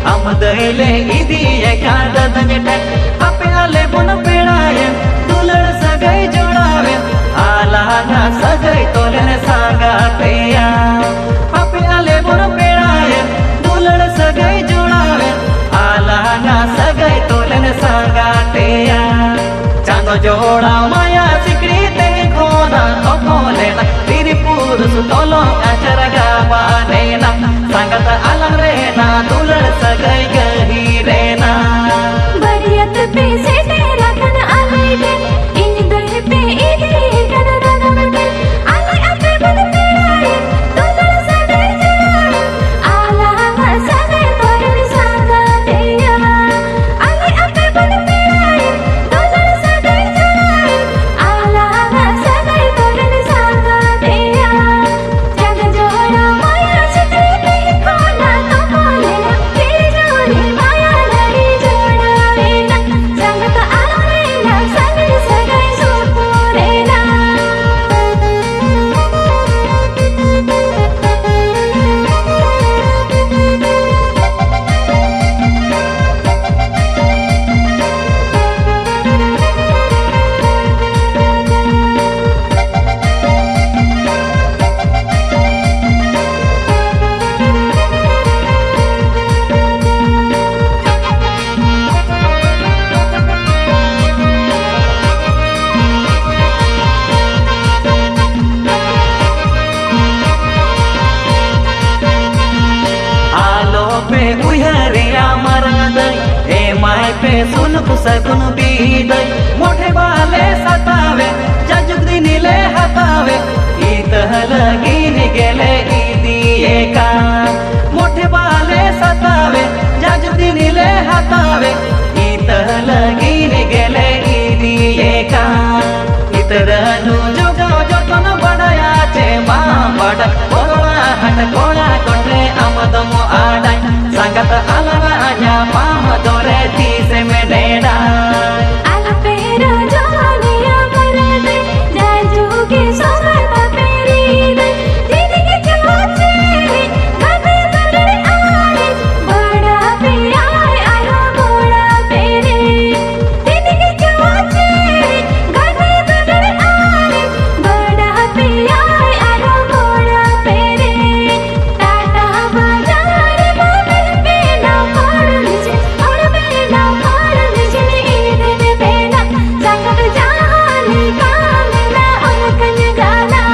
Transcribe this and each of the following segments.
Amadele idi ekada danjete ape ale bon pedaye dulad sagai jodawe alaga sagai tolen sanga peya ape ale bon pedaye dulad sagai jodawe alaga sagai tolen sanga peya chando joda maya sikrite khona okolena tiripur su tolo acharaga banena sangat alang rena dulad sagai gahirena bariyat pe se tera kan alai de in dal pe ide kan ranamte alai ape bad pedaye dulad sagai jodawe alaga sagai tolen sanga peya alai ape bad pedaye dulad sagai jodawe alaga sagai tolen sanga peya jaga joda maya sikrite khona tokolena tirjori maya lari jodavena sangat alarena sagai sagai supurena सुन कुसकुन बीदय मोठे बाले सतावे जाजुक दिनिले हतावे इतह लगीन गेले इदिये का मोठे बाले सतावे जाजुक दिनिले हतावे इतह लगीन गेले इदिये का इतरनु जुगाव जतन बड़या चे मां बड़ कोला हट कोला कोठे आमदमो आडाय संगत अलवा냐 मां दोरे तीसे में डेडा ala pero jani amarade jaju ke somata peride didi ke chache gabe dalre aare bada piya aro boda pere didi ke chache gabe dalre aare bada piya aro boda pere tata bazaar babe pena padulche aur pena padulche idin pena sangat jahani kamena unkan gala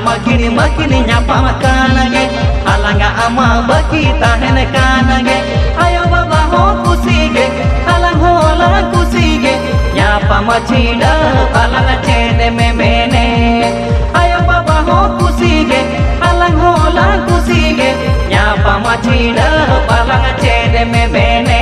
makini makini nyapa makanage alanga ama baki tahen kanage ayo baba ho kusige alang hola kusige nyapa machida alanga chene me mene ayo baba ho kusige alang hola kusige nyapa machida alanga chene me mene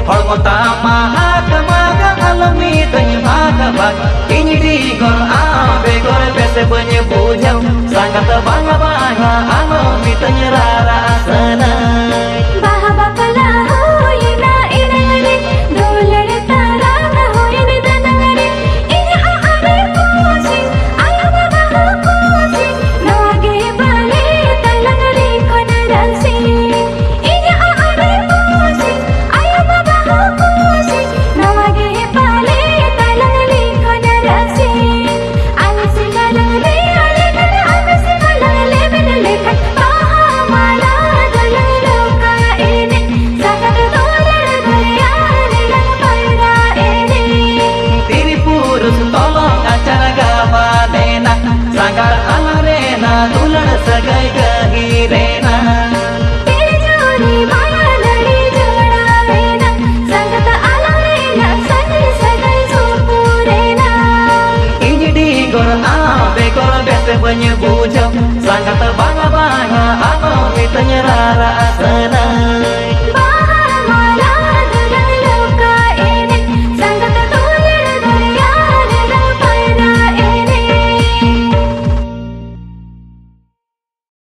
holmo tama hakamaga alami tanya bhagavad injidi gor abe gor bese banyak bujau sangat bangga bangga anu mitanya rara sana